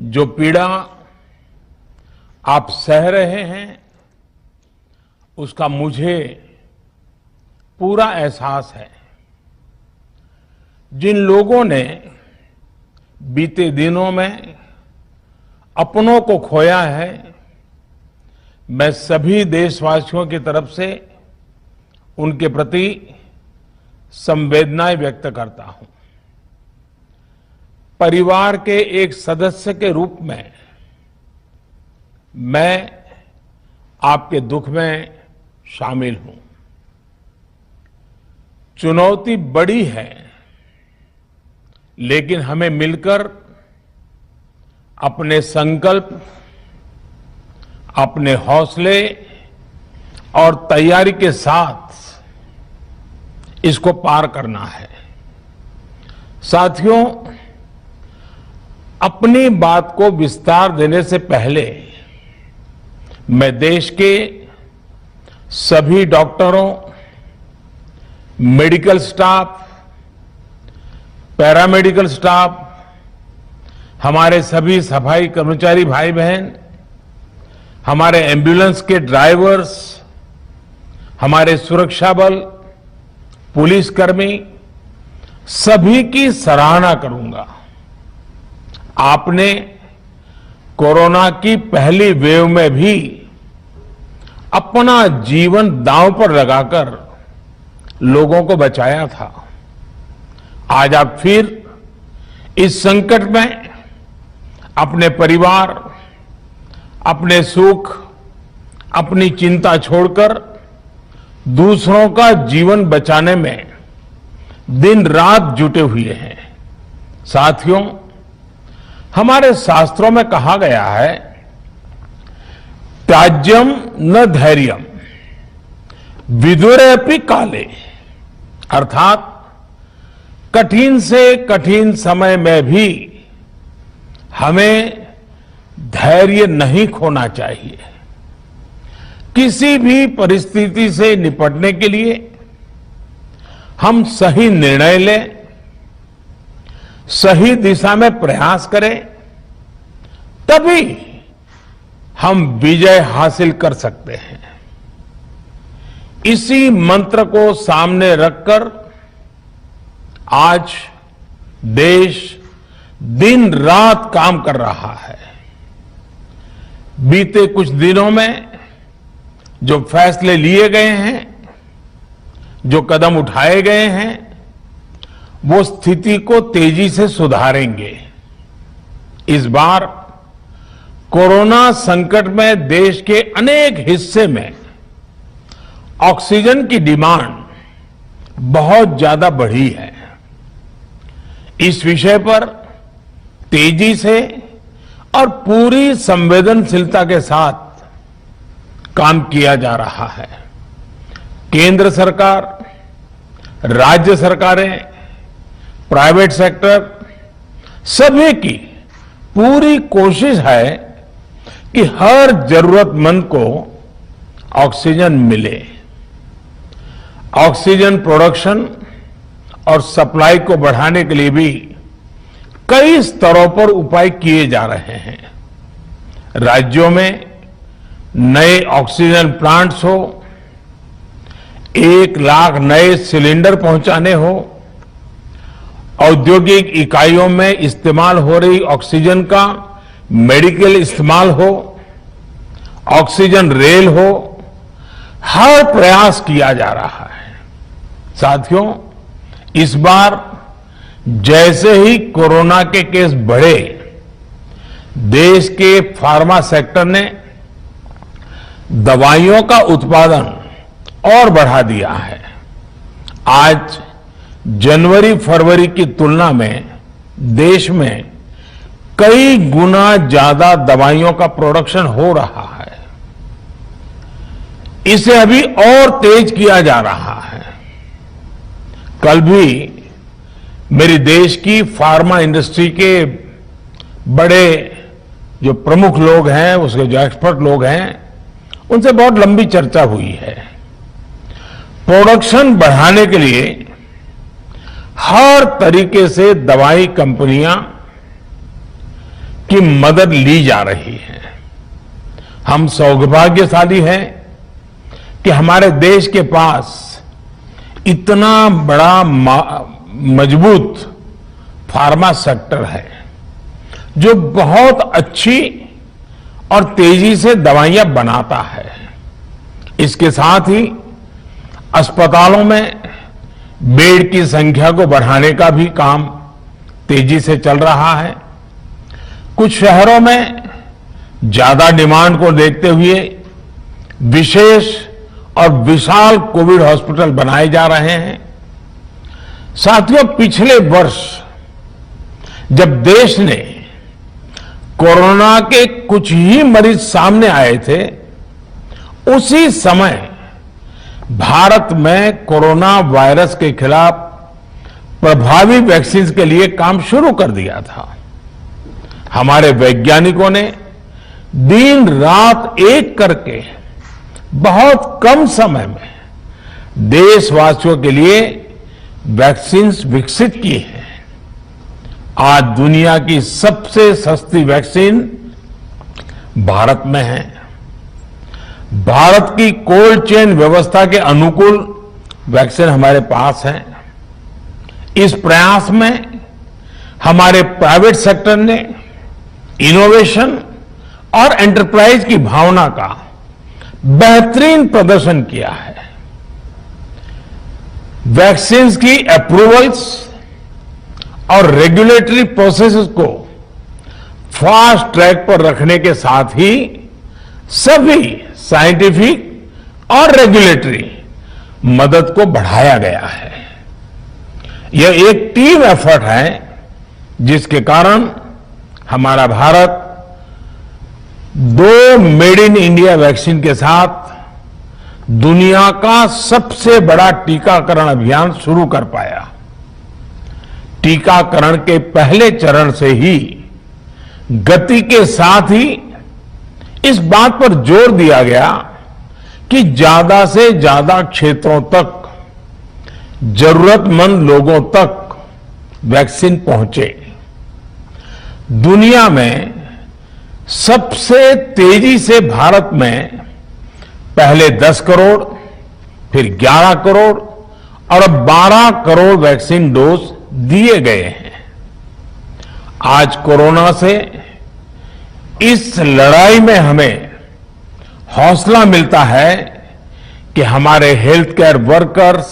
जो पीड़ा आप सह रहे हैं उसका मुझे पूरा एहसास है। जिन लोगों ने बीते दिनों में अपनों को खोया है, मैं सभी देशवासियों की तरफ से उनके प्रति संवेदनाएं व्यक्त करता हूं। परिवार के एक सदस्य के रूप में मैं आपके दुख में शामिल हूं। चुनौती बड़ी है, लेकिन हमें मिलकर अपने संकल्प, अपने हौसले और तैयारी के साथ इसको पार करना है। साथियों, अपनी बात को विस्तार देने से पहले मैं देश के सभी डॉक्टरों, मेडिकल स्टाफ, पैरामेडिकल स्टाफ, हमारे सभी सफाई कर्मचारी भाई बहन, हमारे एम्बुलेंस के ड्राइवर्स, हमारे सुरक्षा बल, पुलिसकर्मी, सभी की सराहना करूंगा। आपने कोरोना की पहली वेव में भी अपना जीवन दांव पर लगाकर लोगों को बचाया था। आज आप फिर इस संकट में अपने परिवार, अपने सुख, अपनी चिंता छोड़कर दूसरों का जीवन बचाने में दिन रात जुटे हुए हैं। साथियों, हमारे शास्त्रों में कहा गया है, त्याज्यम न धैर्यम विदुरेऽपि काले, अर्थात कठिन से कठिन समय में भी हमें धैर्य नहीं खोना चाहिए। किसी भी परिस्थिति से निपटने के लिए हम सही निर्णय लें, सही दिशा में प्रयास करें, तभी हम विजय हासिल कर सकते हैं। इसी मंत्र को सामने रखकर आज देश दिन रात काम कर रहा है। बीते कुछ दिनों में जो फैसले लिए गए हैं, जो कदम उठाए गए हैं, वो स्थिति को तेजी से सुधारेंगे। इस बार कोरोना संकट में देश के अनेक हिस्से में ऑक्सीजन की डिमांड बहुत ज्यादा बढ़ी है। इस विषय पर तेजी से और पूरी संवेदनशीलता के साथ काम किया जा रहा है। केंद्र सरकार, राज्य सरकारें, प्राइवेट सेक्टर, सभी की पूरी कोशिश है कि हर जरूरतमंद को ऑक्सीजन मिले। ऑक्सीजन प्रोडक्शन और सप्लाई को बढ़ाने के लिए भी कई स्तरों पर उपाय किए जा रहे हैं। राज्यों में नए ऑक्सीजन प्लांट्स हो, 1 लाख नए सिलेंडर पहुंचाने हो, औद्योगिक इकाइयों में इस्तेमाल हो रही ऑक्सीजन का मेडिकल इस्तेमाल हो, ऑक्सीजन रेल हो, हर प्रयास किया जा रहा है। साथियों, इस बार जैसे ही कोरोना के केस बढ़े, देश के फार्मा सेक्टर ने दवाइयों का उत्पादन और बढ़ा दिया है। आज जनवरी फरवरी की तुलना में देश में कई गुना ज्यादा दवाइयों का प्रोडक्शन हो रहा है। इसे अभी और तेज किया जा रहा है। कल भी मेरी देश की फार्मा इंडस्ट्री के बड़े जो प्रमुख लोग हैं, उसके जो एक्सपर्ट लोग हैं, उनसे बहुत लंबी चर्चा हुई है। प्रोडक्शन बढ़ाने के लिए हर तरीके से दवाई कंपनियां की मदद ली जा रही है। हम सौभाग्यशाली हैं कि हमारे देश के पास इतना बड़ा मजबूत फार्मा सेक्टर है जो बहुत अच्छी और तेजी से दवाइयां बनाता है। इसके साथ ही अस्पतालों में बेड की संख्या को बढ़ाने का भी काम तेजी से चल रहा है। कुछ शहरों में ज्यादा डिमांड को देखते हुए विशेष और विशाल कोविड हॉस्पिटल बनाए जा रहे हैं। साथियों, पिछले वर्ष जब देश ने कोरोना के कुछ ही मरीज सामने आए थे, उसी समय भारत में कोरोना वायरस के खिलाफ प्रभावी वैक्सीन के लिए काम शुरू कर दिया था। हमारे वैज्ञानिकों ने दिन रात एक करके बहुत कम समय में देशवासियों के लिए वैक्सीन विकसित की है। आज दुनिया की सबसे सस्ती वैक्सीन भारत में है। भारत की कोल्ड चेन व्यवस्था के अनुकूल वैक्सीन हमारे पास है। इस प्रयास में हमारे प्राइवेट सेक्टर ने इनोवेशन और एंटरप्राइज की भावना का बेहतरीन प्रदर्शन किया है। वैक्सीन की अप्रूवल्स और रेगुलेटरी प्रोसेसेस को फास्ट ट्रैक पर रखने के साथ ही सभी साइंटिफिक और रेगुलेटरी मदद को बढ़ाया गया है। यह एक टीम एफर्ट है जिसके कारण हमारा Bharat 2 made in India vaccine के साथ दुनिया का सबसे बड़ा टीकाकरण अभियान शुरू कर पाया। टीकाकरण के पहले चरण से ही गति के साथ ही इस बात पर जोर दिया गया कि ज्यादा से ज्यादा क्षेत्रों तक, जरूरतमंद लोगों तक वैक्सीन पहुंचे। दुनिया में सबसे तेजी से भारत में पहले 10 करोड़, फिर 11 करोड़ और अब 12 करोड़ वैक्सीन डोज दिए गए हैं। आज कोरोना से इस लड़ाई में हमें हौसला मिलता है कि हमारे health care workers,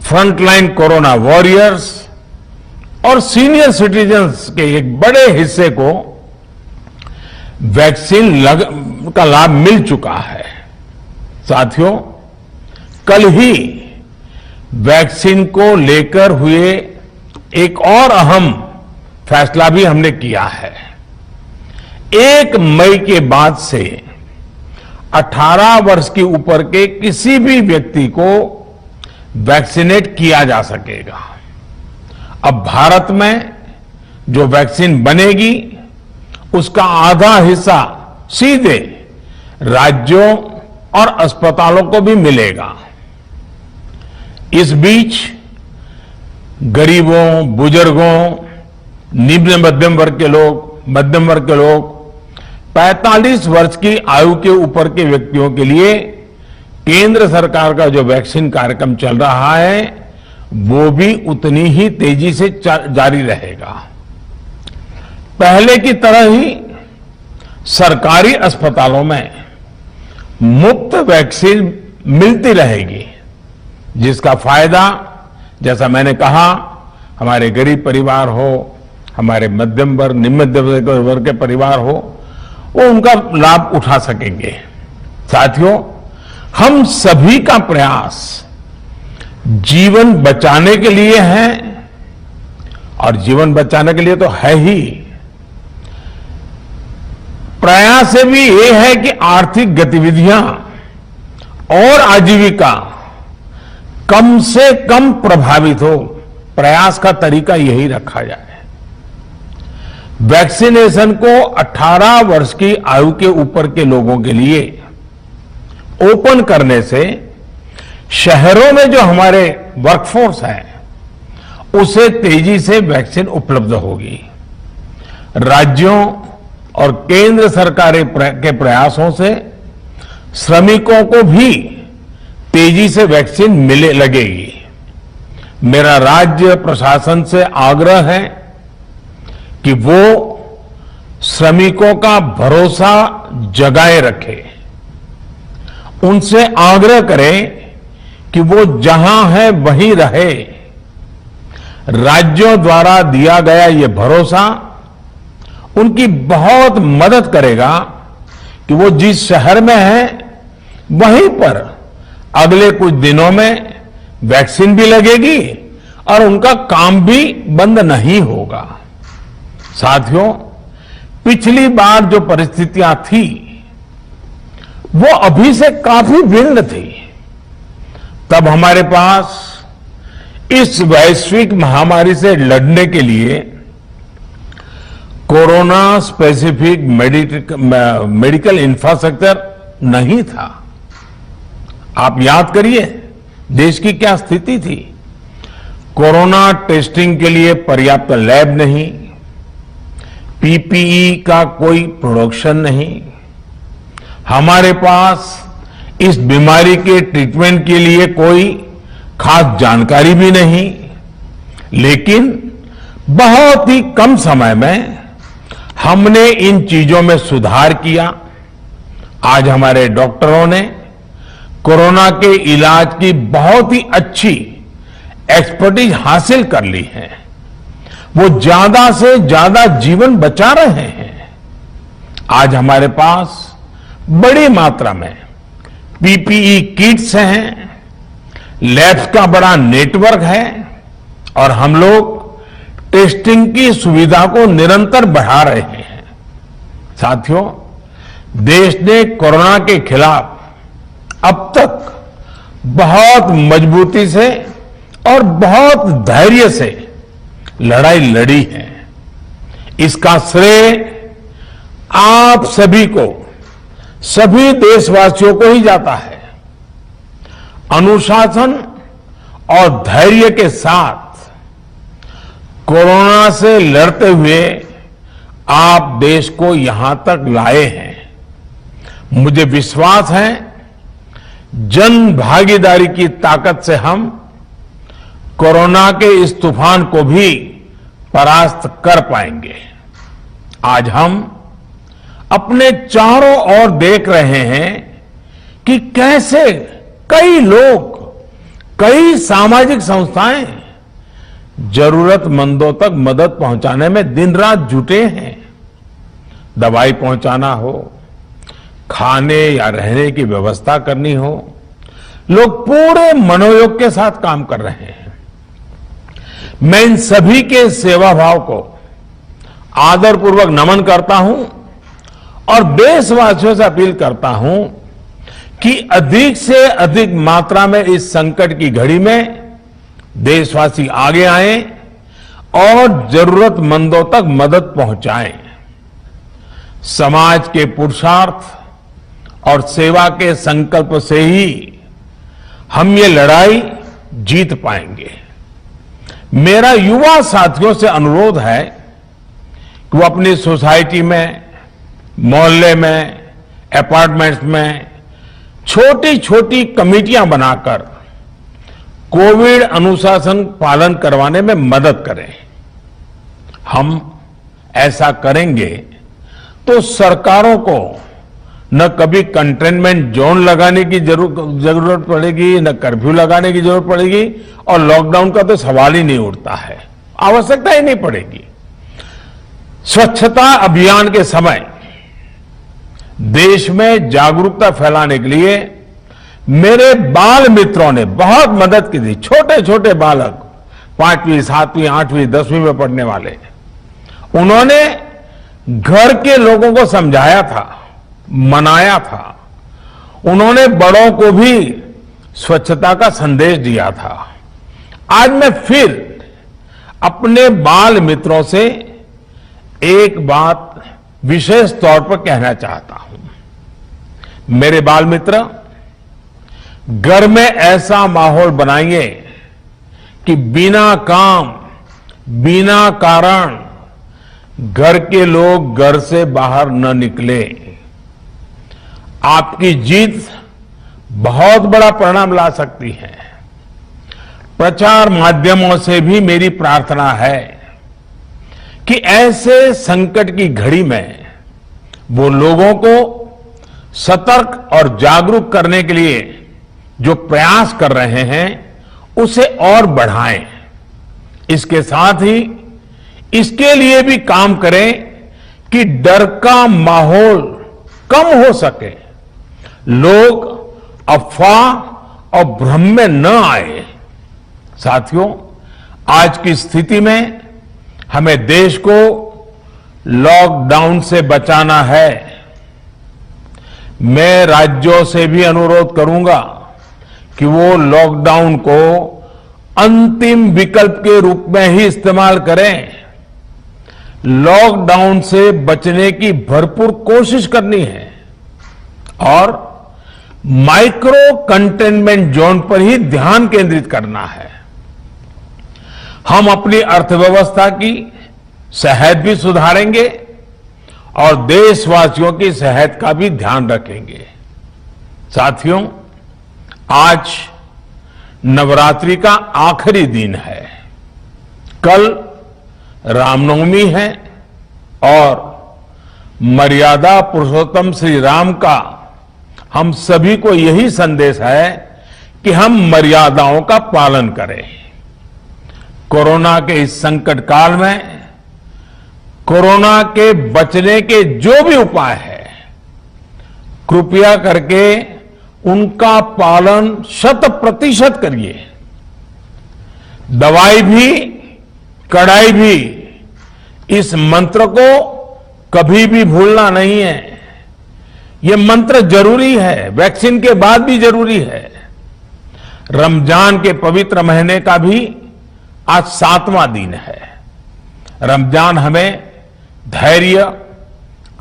frontline corona warriors और सीनियर सिटीजन्स के एक बड़े हिस्से को वैक्सीन का लाभ मिल चुका है। साथियों, कल ही वैक्सीन को लेकर हुए एक और अहम फैसला भी हमने किया है। 1 मई के बाद से 18 वर्ष के ऊपर के किसी भी व्यक्ति को वैक्सीनेट किया जा सकेगा। अब भारत में जो वैक्सीन बनेगी उसका आधा हिस्सा सीधे राज्यों और अस्पतालों को भी मिलेगा। इस बीच गरीबों, बुजुर्गों, निम्न मध्यम वर्ग के लोग, 45 वर्ष की आयु के ऊपर के व्यक्तियों के लिए केंद्र सरकार का जो वैक्सीन कार्यक्रम चल रहा है वो भी उतनी ही तेजी से जारी रहेगा। पहले की तरह ही सरकारी अस्पतालों में मुफ्त वैक्सीन मिलती रहेगी, जिसका फायदा, जैसा मैंने कहा, हमारे गरीब परिवार हो, हमारे मध्यम वर्ग, निम्न मध्यम वर्ग के परिवार हो, वो उनका लाभ उठा सकेंगे। साथियों, हम सभी का प्रयास जीवन बचाने के लिए है और जीवन बचाने के लिए तो है ही, प्रयास से भी ये है कि आर्थिक गतिविधियां और आजीविका कम से कम प्रभावित हो। प्रयास का तरीका यही रखा जाए। वैक्सीनेशन को 18 वर्ष की आयु के ऊपर के लोगों के लिए ओपन करने से शहरों में जो हमारे वर्कफोर्स है उसे तेजी से वैक्सीन उपलब्ध होगी। राज्यों और केंद्र सरकार के प्रयासों से श्रमिकों को भी तेजी से वैक्सीन मिले लगेगी। मेरा राज्य प्रशासन से आग्रह है कि वो श्रमिकों का भरोसा जगाए रखे। उनसे आग्रह करें कि वो जहां है वहीं रहे। राज्यों द्वारा दिया गया ये भरोसा उनकी बहुत मदद करेगा कि वो जिस शहर में है वहीं पर अगले कुछ दिनों में वैक्सीन भी लगेगी और उनका काम भी बंद नहीं होगा। साथियों, पिछली बार जो परिस्थितियां थी वो अभी से काफी भिन्न थी। तब हमारे पास इस वैश्विक महामारी से लड़ने के लिए कोरोना स्पेसिफिक मेडिकल इंफ्रास्ट्रक्चर नहीं था। आप याद करिए देश की क्या स्थिति थी। कोरोना टेस्टिंग के लिए पर्याप्त लैब नहीं, पीपीई का कोई प्रोडक्शन नहीं, हमारे पास इस बीमारी के ट्रीटमेंट के लिए कोई खास जानकारी भी नहीं। लेकिन बहुत ही कम समय में हमने इन चीजों में सुधार किया। आज हमारे डॉक्टरों ने कोरोना के इलाज की बहुत ही अच्छी एक्सपर्टीज हासिल कर ली है। वो ज्यादा से ज्यादा जीवन बचा रहे हैं। आज हमारे पास बड़ी मात्रा में पीपीई किट्स हैं, लैब्स का बड़ा नेटवर्क है और हम लोग टेस्टिंग की सुविधा को निरंतर बढ़ा रहे हैं। साथियों, देश ने कोरोना के खिलाफ अब तक बहुत मजबूती से और बहुत धैर्य से लड़ाई लड़ी है। इसका श्रेय आप सभी को, सभी देशवासियों को ही जाता है। अनुशासन और धैर्य के साथ कोरोना से लड़ते हुए आप देश को यहां तक लाए हैं। मुझे विश्वास है जन भागीदारी की ताकत से हम कोरोना के इस तूफान को भी परास्त कर पाएंगे। आज हम अपने चारों ओर देख रहे हैं कि कैसे कई लोग, कई सामाजिक संस्थाएं जरूरतमंदों तक मदद पहुंचाने में दिन रात जुटे हैं। दवाई पहुंचाना हो, खाने या रहने की व्यवस्था करनी हो, लोग पूरे मनोयोग के साथ काम कर रहे हैं। मैं इन सभी के सेवा भाव को आदरपूर्वक नमन करता हूं और देशवासियों से अपील करता हूं कि अधिक से अधिक मात्रा में इस संकट की घड़ी में देशवासी आगे आए और जरूरतमंदों तक मदद पहुंचाएं। समाज के पुरुषार्थ और सेवा के संकल्प से ही हम ये लड़ाई जीत पाएंगे। मेरा युवा साथियों से अनुरोध है कि वो अपनी सोसाइटी में, मोहल्ले में, अपार्टमेंट्स में छोटी छोटी कमेटियां बनाकर कोविड अनुशासन पालन करवाने में मदद करें। हम ऐसा करेंगे तो सरकारों को न कभी कंटेनमेंट जोन लगाने की जरूरत पड़ेगी, न कर्फ्यू लगाने की जरूरत पड़ेगी और लॉकडाउन का तो सवाल ही नहीं उठता है, आवश्यकता ही नहीं पड़ेगी। स्वच्छता अभियान के समय देश में जागरूकता फैलाने के लिए मेरे बाल मित्रों ने बहुत मदद की थी। छोटे छोटे बालक, 5वीं, 7वीं, 8वीं, 10वीं में पढ़ने वाले, उन्होंने घर के लोगों को समझाया था, मनाया था। उन्होंने बड़ों को भी स्वच्छता का संदेश दिया था। आज मैं फिर अपने बाल मित्रों से एक बात विशेष तौर पर कहना चाहता हूं। मेरे बाल मित्र, घर में ऐसा माहौल बनाइए कि बिना काम, बिना कारण घर के लोग घर से बाहर न निकले। आपकी जीत बहुत बड़ा परिणाम ला सकती है। प्रचार माध्यमों से भी मेरी प्रार्थना है कि ऐसे संकट की घड़ी में वो लोगों को सतर्क और जागरूक करने के लिए जो प्रयास कर रहे हैं उसे और बढ़ाएं। इसके साथ ही इसके लिए भी काम करें कि डर का माहौल कम हो सके, लोग अफवाह और भ्रम में न आए। साथियों, आज की स्थिति में हमें देश को लॉकडाउन से बचाना है। मैं राज्यों से भी अनुरोध करूंगा कि वो लॉकडाउन को अंतिम विकल्प के रूप में ही इस्तेमाल करें। लॉकडाउन से बचने की भरपूर कोशिश करनी है और माइक्रो कंटेनमेंट जोन पर ही ध्यान केंद्रित करना है। हम अपनी अर्थव्यवस्था की सेहत भी सुधारेंगे और देशवासियों की सेहत का भी ध्यान रखेंगे। साथियों, आज नवरात्रि का आखिरी दिन है। कल रामनवमी है और मर्यादा पुरुषोत्तम श्री राम का हम सभी को यही संदेश है कि हम मर्यादाओं का पालन करें। कोरोना के इस संकट काल में कोरोना के बचने के जो भी उपाय है, कृपया करके उनका पालन 100% करिए। दवाई भी कड़ाई भी, इस मंत्र को कभी भी भूलना नहीं है। ये मंत्र जरूरी है, वैक्सीन के बाद भी जरूरी है। रमजान के पवित्र महीने का भी आज 7वां दिन है। रमजान हमें धैर्य,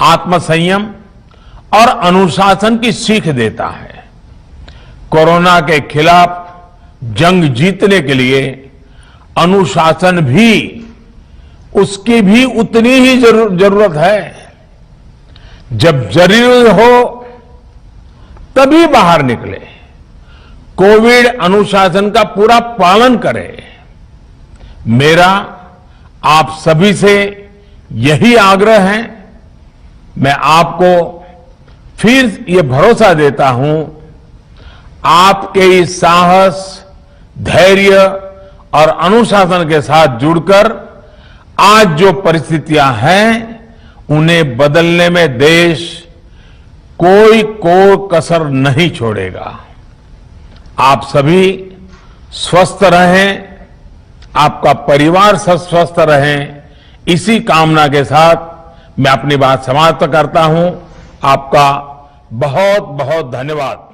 आत्मसंयम और अनुशासन की सीख देता है। कोरोना के खिलाफ जंग जीतने के लिए अनुशासन भी, उसकी भी उतनी ही जरूरत है। जब जरूरी हो तभी बाहर निकले, कोविड अनुशासन का पूरा पालन करें। मेरा आप सभी से यही आग्रह है। मैं आपको फिर ये भरोसा देता हूं, आपके इस साहस, धैर्य और अनुशासन के साथ जुड़कर आज जो परिस्थितियां हैं उन्हें बदलने में देश कोई कसर नहीं छोड़ेगा। आप सभी स्वस्थ रहें, आपका परिवार स्वस्थ रहे, इसी कामना के साथ मैं अपनी बात समाप्त करता हूं। आपका बहुत बहुत धन्यवाद।